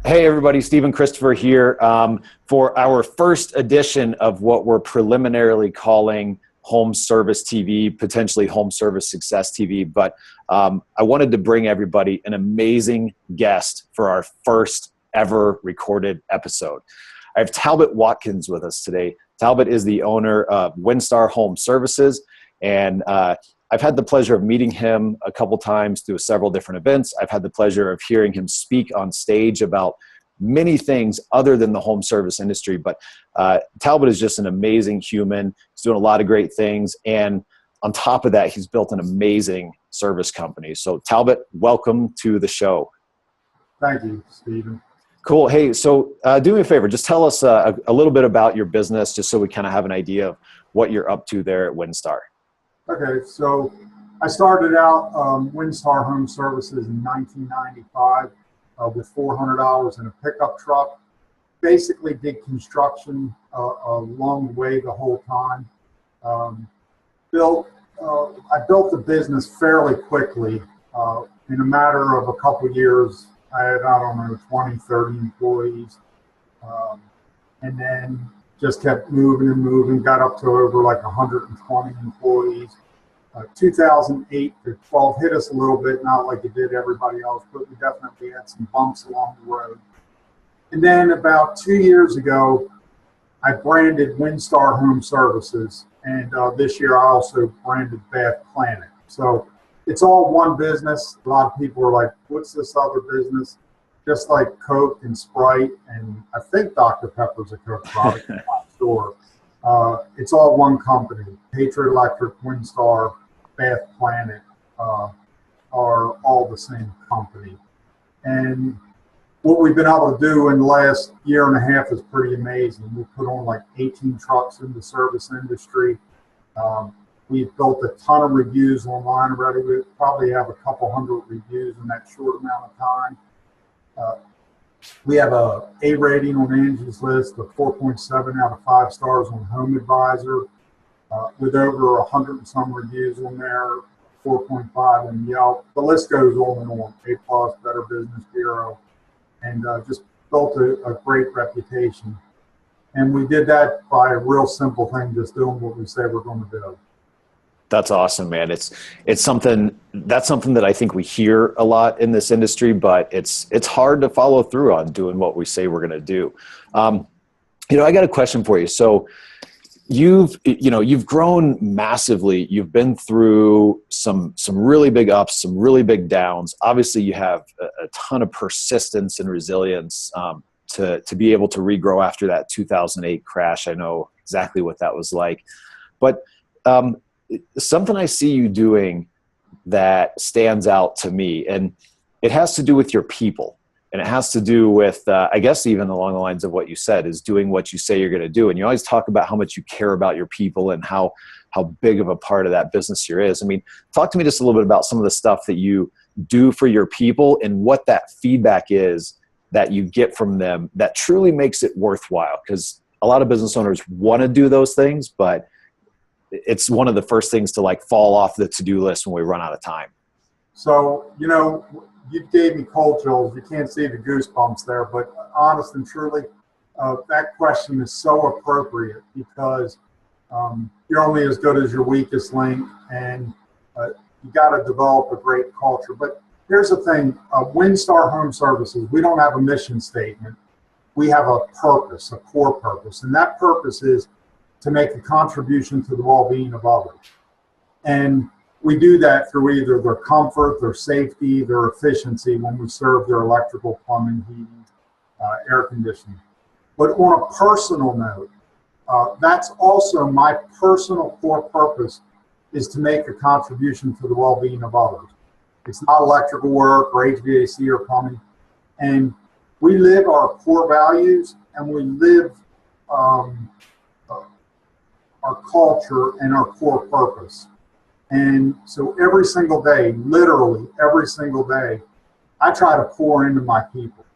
Hey everybody, Stephen Christopher here for our first edition of what we're preliminarily calling Home Service TV, potentially Home Service Success TV. But I wanted to bring everybody an amazing guest for our first ever recorded episode. I have Talbot Watkins with us today. Talbot is the owner of WinStar Home Services, and I've had the pleasure of meeting him a couple times through several different events. I've had the pleasure of hearing him speak on stage about many things other than the home service industry. But Talbot is just an amazing human. He's doing a lot of great things. And on top of that, he's built an amazing service company. So Talbot, welcome to the show. Thank you, Stephen. Cool. Hey, so do me a favor. Just tell us a little bit about your business, just so we kind of have an idea of what you're up to there at WinStar. Okay, so I started out WinStar Home Services in 1995 with $400 in a pickup truck. Basically did construction along the way the whole time. I built the business fairly quickly. In a matter of a couple of years, I had, 20, 30 employees. And then just kept moving and moving, got up to over like 120 employees. 2008 to 12 hit us a little bit, not like it did everybody else, but we definitely had some bumps along the road. And then about 2 years ago, I branded WinStar Home Services, and this year I also branded Bath Planet. So it's all one business. A lot of people are like, what's this other business? Just like Coke and Sprite, and I think Dr. Pepper's a Coke product, I'm not sure. It's all one company. Patriot Electric, WinStar, Bath Planet are all the same company. And what we've been able to do in the last year and a half is pretty amazing. We put on like 18 trucks in the service industry. We've built a ton of reviews online already. We probably have a couple hundred reviews in that short amount of time. We have a A rating on Angie's List of 4.7 out of 5 stars on Home Advisor, with over 100 and some reviews on there, 4.5 on Yelp. The list goes on and on. A+, Better Business Bureau, and just built a great reputation. And we did that by a real simple thing, just doing what we say we're going to do. That's awesome, man. It's something that I think we hear a lot in this industry, but it's hard to follow through on doing what we say we're going to do. I got a question for you. So you've grown massively. You've been through some really big ups, some really big downs. Obviously, you have a ton of persistence and resilience to be able to regrow after that 2008 crash. I know exactly what that was like, but something I see you doing that stands out to me, and it has to do with your people, and it has to do with, I guess, even along the lines of what you said, is doing what you say you're going to do. And you always talk about how much you care about your people and how big of a part of that business here is. I mean, talk to me just a little bit about some of the stuff that you do for your people and what that feedback is that you get from them that truly makes it worthwhile. Because a lot of business owners want to do those things, but it's one of the first things to like fall off the to-do list when we run out of time. So, you gave me cold chills. You can't see the goosebumps there, but honest and truly, that question is so appropriate because you're only as good as your weakest link, and you got to develop a great culture. But here's the thing, WinStar Home Services, we don't have a mission statement. We have a purpose, a core purpose, and that purpose is to make a contribution to the well-being of others. And we do that through either their comfort, their safety, their efficiency when we serve their electrical, plumbing, heating, air conditioning. But on a personal note, that's also my personal core purpose, is to make a contribution to the well-being of others. It's not electrical work or HVAC or plumbing. And we live our core values, and we live our culture and our core purpose. And so every single day, literally every single day, I try to pour into my people.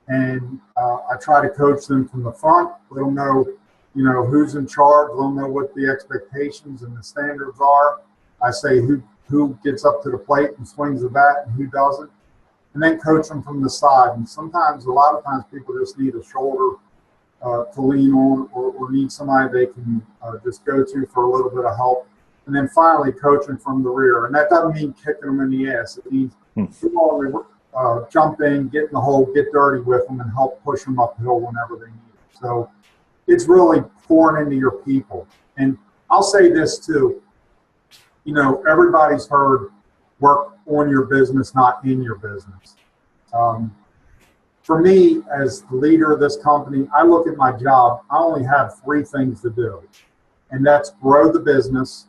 And I try to coach them from the front, let them know, who's in charge, let them know what the expectations and the standards are. I say who gets up to the plate and swings the bat and who doesn't. and then coach them from the side. And sometimes, a lot of times, people just need a shoulder to lean on, or need somebody they can just go to for a little bit of help. And then finally, coaching from the rear. And that doesn't mean kicking them in the ass. It means jump in, get in the hole, get dirty with them, and help push them uphill whenever they need it. So it's really pouring into your people. And I'll say this too. You know, everybody's heard work on your business, not in your business. For me, as the leader of this company, I look at my job, I only have 3 things to do. And that's grow the business,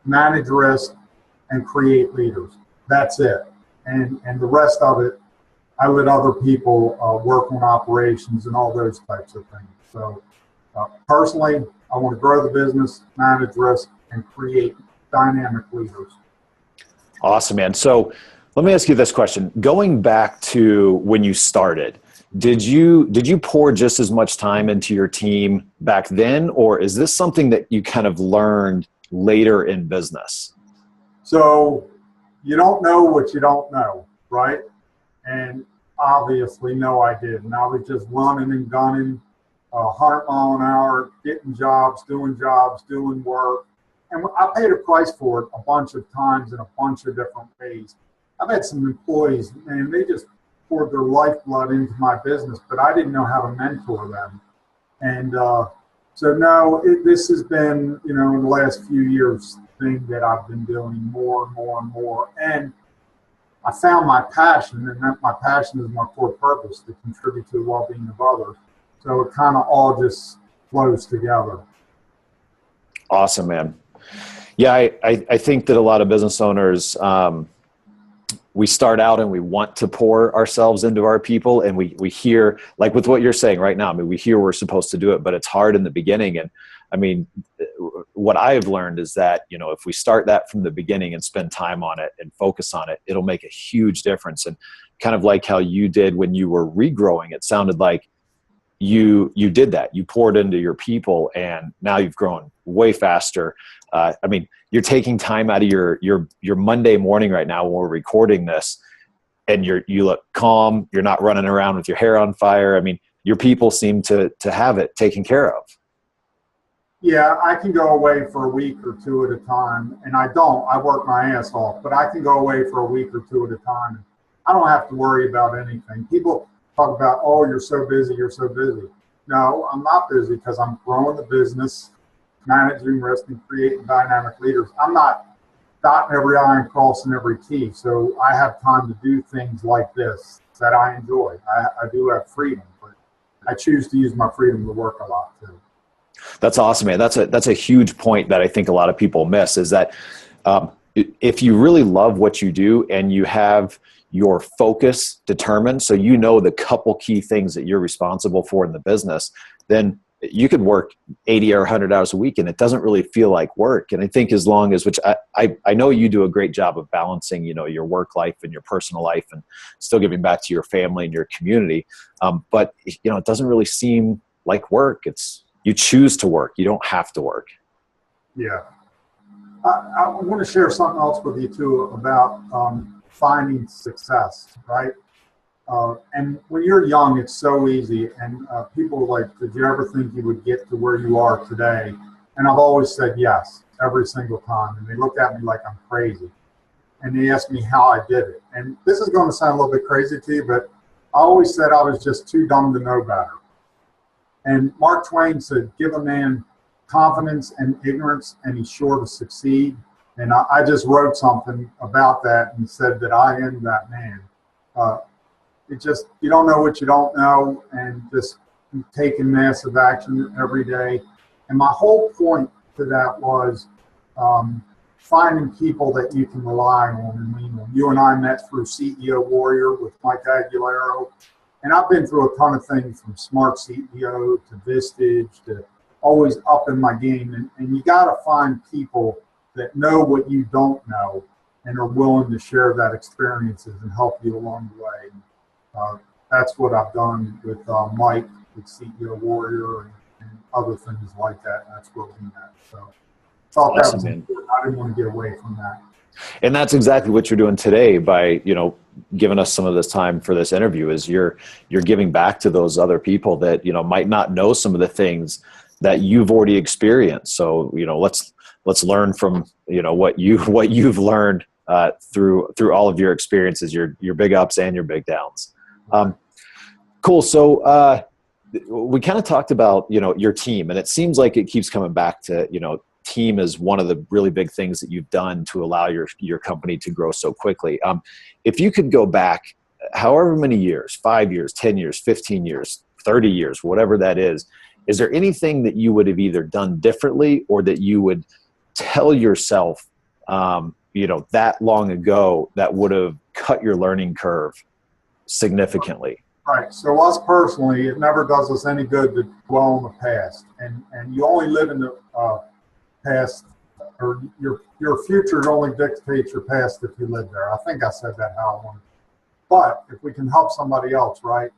manage risk, and create leaders. That's it. And the rest of it, I let other people work on operations and all those types of things. So personally, I want to grow the business, manage risk, and create dynamic leaders. Awesome, man. So let me ask you this question. Going back to when you started, did you pour just as much time into your team back then, or is this something that you kind of learned later in business? So you don't know what you don't know, right? And obviously, no, I didn't. I was just running and gunning 100 mile an hour, getting jobs, doing work. And I paid a price for it a bunch of times in a bunch of different ways. I've had some employees, and they just poured their lifeblood into my business, but I didn't know how to mentor them. And so no, this has been, you know, in the last few years, thing that I've been doing more and more and more. And I found my passion, and that my passion is my core purpose, to contribute to the well-being of others. So it kind of all just flows together. Awesome, man. Yeah, I think that a lot of business owners, we start out and we want to pour ourselves into our people, and we hear, like with what you're saying right now, I mean, we hear we're supposed to do it, but it's hard in the beginning. And I mean, what I have learned is that, you know, if we start that from the beginning and spend time on it and focus on it, it'll make a huge difference. And kind of like how you did when you were regrowing, it sounded like you did that. You poured into your people, and now you've grown way faster. I mean, you're taking time out of your Monday morning right now when we're recording this, and you look calm. You're not running around with your hair on fire. I mean, your people seem to have it taken care of. Yeah, I can go away for a week or 2 at a time, and I don't. I work my ass off, but I can go away for a week or 2 at a time. I don't have to worry about anything. People talk about, oh, you're so busy, you're so busy. No, I'm not busy, because I'm growing the business, managing risk, and creating dynamic leaders. I'm not dotting every I and crossing every T. So I have time to do things like this that I enjoy. I do have freedom, but I choose to use my freedom to work a lot too. That's awesome, man. That's a huge point that I think a lot of people miss, is that if you really love what you do and you have your focus determined, so you know the couple key things that you're responsible for in the business, then you could work 80 or 100 hours a week and it doesn't really feel like work. And I think as long as, which I know you do a great job of balancing, you know, your work life and your personal life and still giving back to your family and your community. But, you know, it doesn't really seem like work. You choose to work. You don't have to work. Yeah. I want to share something else with you too about finding success, right? And when you're young, it's so easy. And people are like, did you ever think you would get to where you are today? And I've always said yes, every single time. And they look at me like I'm crazy. And they ask me how I did it. And this is going to sound a little bit crazy to you, but I always said I was just too dumb to know better. And Mark Twain said, give a man confidence and ignorance, and he's sure to succeed. And I just wrote something about that and said that I am that man. You don't know what you don't know, and just taking massive action every day. And my whole point to that was finding people that you can rely on and lean on. You and I met through CEO Warrior with Mike Aguilera. And I've been through a ton of things, from Smart CEO to Vistage to always up in my game. And you got to find people that know what you don't know and are willing to share that experiences and help you along the way. That's what I've done with Mike, with CEO Warrior, and other things like that. And that's where we met. So I thought that was important. I didn't want to get away from that. And that's exactly what you're doing today by, giving us some of this time for this interview. Is you're giving back to those other people that, might not know some of the things that you've already experienced. So, let's learn from, what you've learned through all of your experiences, your big ups and your big downs. Cool. So we kind of talked about, your team, and it seems like it keeps coming back to, team is one of the really big things that you've done to allow your company to grow so quickly. If you could go back however many years, 5 years, 10 years, 15 years, 30 years, whatever that is there anything that you would have either done differently or that you would tell yourself, that long ago that would have cut your learning curve significantly? Right. So us personally, it never does us any good to dwell on the past, and you only live in the past, or your future only dictates your past if you live there. I think I said that how I wanted. But if we can help somebody else, right?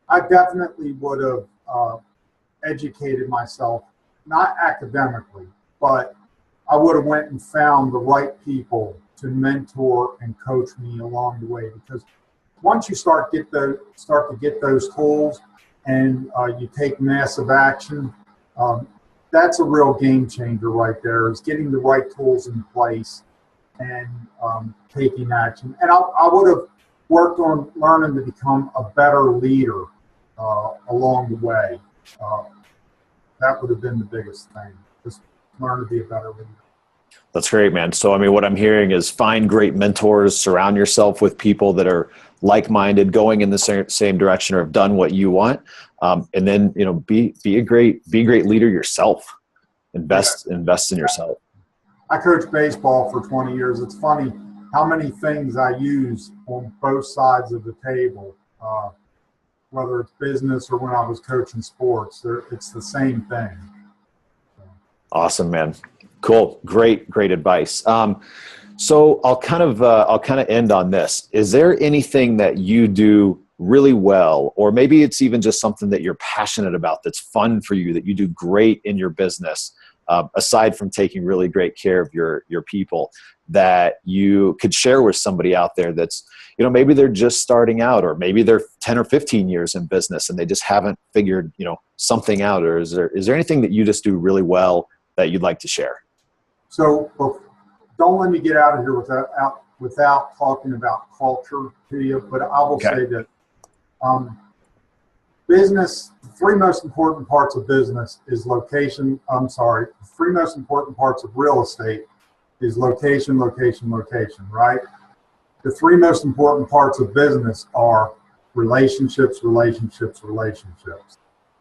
I definitely would have educated myself, not academically, but I would have went and found the right people to mentor and coach me along the way. Because once you start to get those tools and you take massive action, that's a real game changer right there, is getting the right tools in place and taking action. And I would have worked on learning to become a better leader along the way. That would have been the biggest thing, just learn to be a better leader. That's great, man. So, what I'm hearing is find great mentors, surround yourself with people that are like-minded, going in the same direction, or have done what you want. And then, be a great leader yourself. Invest in yourself. I coached baseball for 20 years. It's funny how many things I use on both sides of the table, whether it's business or when I was coaching sports. It's the same thing. Awesome, man. Cool. Great advice. So I'll kind of end on this. Is there anything that you do really well, or maybe it's even just something that you're passionate about, that's fun for you, that you do great in your business, aside from taking really great care of your people, that you could share with somebody out there that's, maybe they're just starting out, or maybe they're 10 or 15 years in business and they just haven't figured, something out? Or is there anything that you just do really well that you'd like to share? So, don't let me get out of here without talking about culture to you, but I will say that business, the three most important parts of business is location. The three most important parts of real estate is location, location, location, right? The three most important parts of business are relationships, relationships, relationships.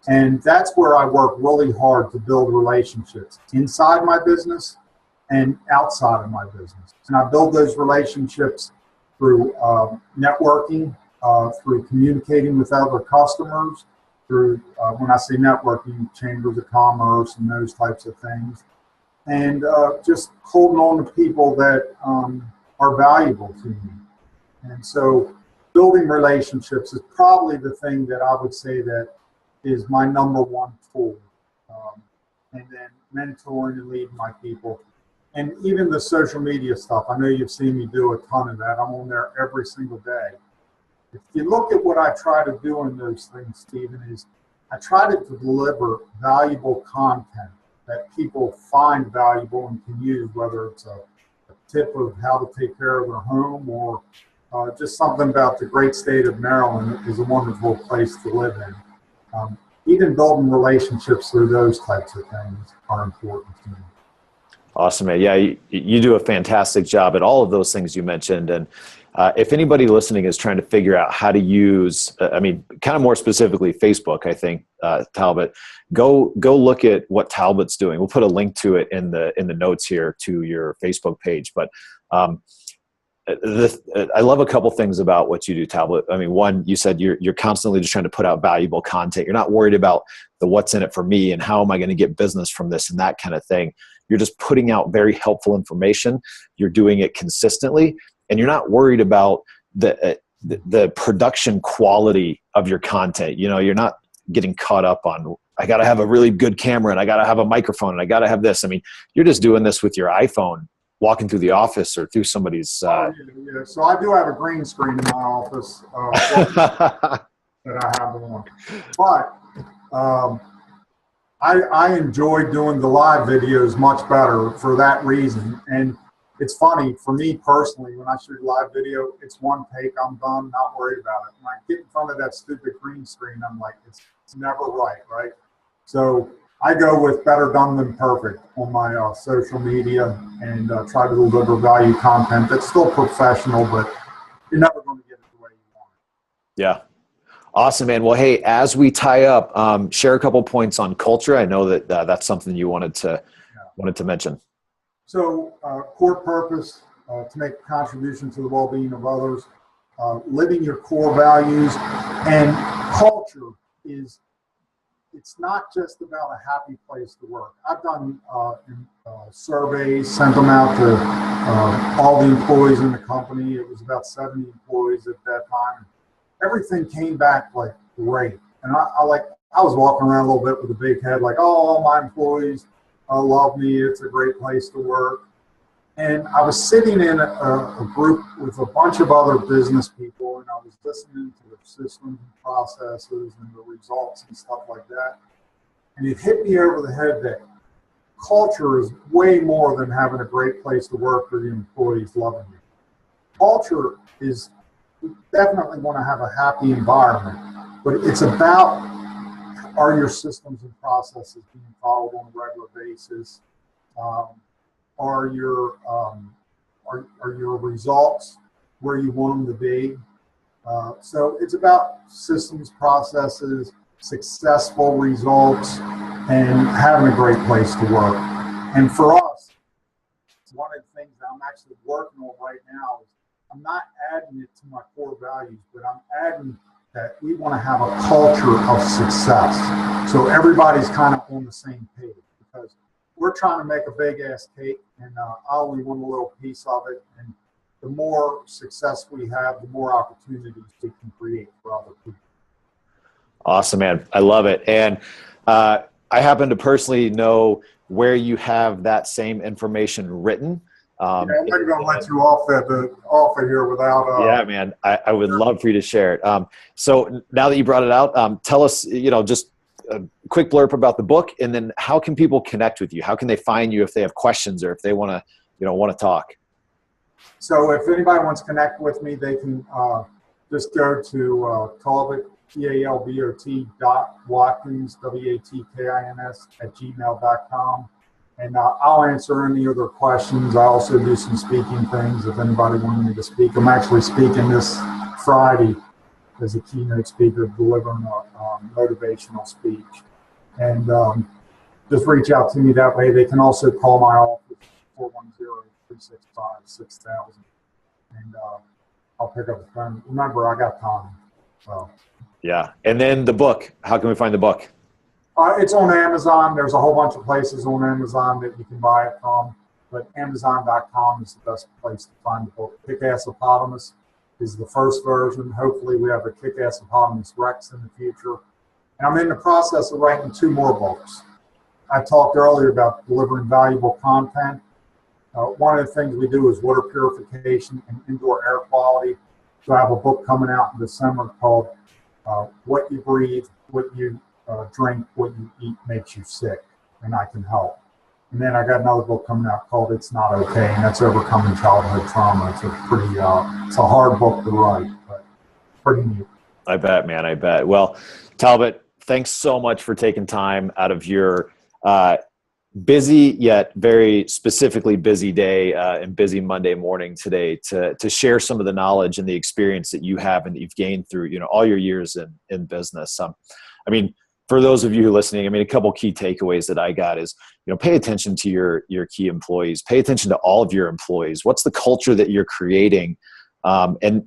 And that's where I work really hard to build relationships inside my business and outside of my business. And I build those relationships through networking, through communicating with other customers, through, when I say networking, chambers of commerce and those types of things. And just holding on to people that are valuable to me. And so building relationships is probably the thing that I would say that is my number one tool. And then mentoring and leading my people. And even the social media stuff, I know you've seen me do a ton of that. I'm on there every single day. If you look at what I try to do in those things, Stephen, is I try to deliver valuable content that people find valuable and can use, whether it's a tip of how to take care of their home, or just something about the great state of Maryland is a wonderful place to live in. Even building relationships through those types of things are important to me. Awesome, man. Yeah, you do a fantastic job at all of those things you mentioned. And if anybody listening is trying to figure out how to use, kind of more specifically Facebook, I think, Talbot, go look at what Talbot's doing. We'll put a link to it in the notes here to your Facebook page. But I love a couple things about what you do, Talbot. One, you said you're constantly just trying to put out valuable content. You're not worried about the what's in it for me and how am I going to get business from this and that kind of thing. You're just putting out very helpful information. You're doing it consistently, and you're not worried about the production quality of your content. You're not getting caught up on, I got to have a really good camera and I got to have a microphone and I got to have this. You're just doing this with your iPhone walking through the office or through somebody's. Yeah. So I do have a green screen in my office that I have on, but I enjoy doing the live videos much better for that reason. And it's funny for me personally, when I shoot a live video, it's one take, I'm done, not worried about it. When I get in front of that stupid green screen, I'm like, it's never right? So I go with better done than perfect on my social media and try to deliver value content that's still professional, but you're never going to get it the way you want it. Yeah. Awesome, man. Well, hey, as we tie up, share a couple points on culture. I know that that's something you wanted to mention. So core purpose, to make a contribution to the well-being of others, living your core values, and culture is, it's not just about a happy place to work. I've done surveys, sent them out to all the employees in the company. It was about 70 employees at that time. Everything came back like great. And I was walking around a little bit with a big head like, oh, all my employees love me. It's a great place to work. And I was sitting in a group with a bunch of other business people, and I was listening to their systems and processes and the results and stuff like that. And it hit me over the head that culture is way more than having a great place to work or the employees loving you. Culture is, we definitely want to have a happy environment, but it's about, are your systems and processes being followed on a regular basis? Are your results where you want them to be? So it's about systems, processes, successful results, and having a great place to work. And for us, one of the things that I'm actually working on right now is I'm not adding it to my core values, but I'm adding that we want to have a culture of success. So everybody's kind of on the same page, because we're trying to make a big ass cake, and I only want a little piece of it. And the more success we have, the more opportunities we can create for other people. Awesome, man. I love it. And I happen to personally know where you have that same information written. I'm not going to let you off of here without. Yeah, man. I would love for you to share it. So now that you brought it out, tell us, just a quick blurb about the book, and then how can people connect with you? How can they find you if they have questions or if they want to talk? So if anybody wants to connect with me, they can just go to Talbot, Talbot.Watkins, WATKINS @gmail.com. And I'll answer any other questions. I also do some speaking things if anybody wanted me to speak. I'm actually speaking this Friday as a keynote speaker, delivering a motivational speech. And just reach out to me that way. They can also call my office, 410-365-6000. And I'll pick up the phone. Remember, I got time. So. Yeah. And then the book, how can we find the book? It's on Amazon. There's a whole bunch of places on Amazon that you can buy it from, but Amazon.com is the best place to find the book. Kick-Ass-Opotamus is the first version. Hopefully we have a Kick-Ass-Opotamus Rex in the future. And I'm in the process of writing 2 more books. I talked earlier about delivering valuable content. One of the things we do is water purification and indoor air quality. So I have a book coming out in December called What You Breathe, What You Drink, What You Eat Makes You Sick, and I Can Help. And then I got another book coming out called It's Not Okay, and that's overcoming childhood trauma. It's a pretty, it's a hard book to write, but pretty neat. I bet, man. I bet. Well, Talbot, thanks so much for taking time out of your busy yet very specifically busy day and busy Monday morning today to share some of the knowledge and the experience that you have and that you've gained through all your years in business. I mean, for those of you who are listening, I mean, a couple key takeaways that I got is, pay attention to your key employees, pay attention to all of your employees. What's the culture that you're creating? And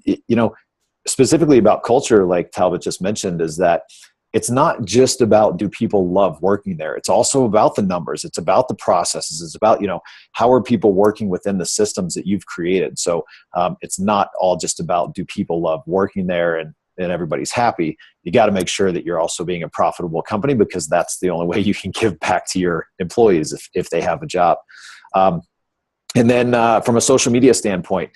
specifically about culture, like Talbot just mentioned, is that it's not just about, do people love working there? It's also about the numbers. It's about the processes. It's about, how are people working within the systems that you've created? So it's not all just about, do people love working there and everybody's happy. You got to make sure that you're also being a profitable company, because that's the only way you can give back to your employees if they have a job. And then from a social media standpoint,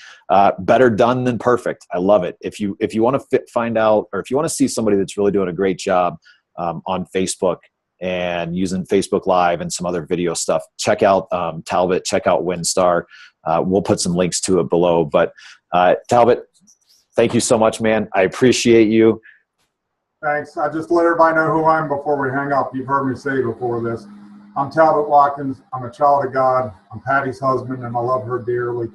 better done than perfect. I love it. If you want to find out, or if you want to see somebody that's really doing a great job on Facebook and using Facebook Live and some other video stuff, check out Talbot, check out WinStar. We'll put some links to it below. But Talbot, thank you so much, man. I appreciate you. Thanks. I just let everybody know who I am before we hang up. You've heard me say before this. I'm Talbot Watkins. I'm a child of God. I'm Patty's husband, and I love her dearly.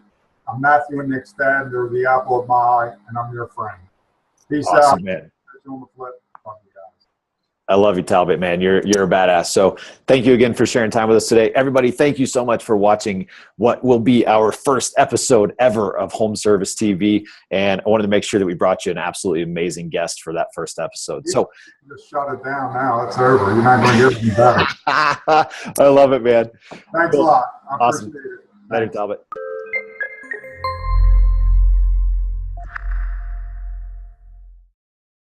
I'm Matthew and Nick's dad. They're the apple of my eye, and I'm your friend. Peace Awesome, out. man. On the flip. Love you guys. I love you, Talbot, man. You're a badass. So thank you again for sharing time with us today. Everybody, thank you so much for watching what will be our first episode ever of Home Service TV. And I wanted to make sure that we brought you an absolutely amazing guest for that first episode. So just shut it down now. It's over. You're not going to get any better. I love it, man. Thanks a lot. I Awesome. appreciate it. Later, Talbot.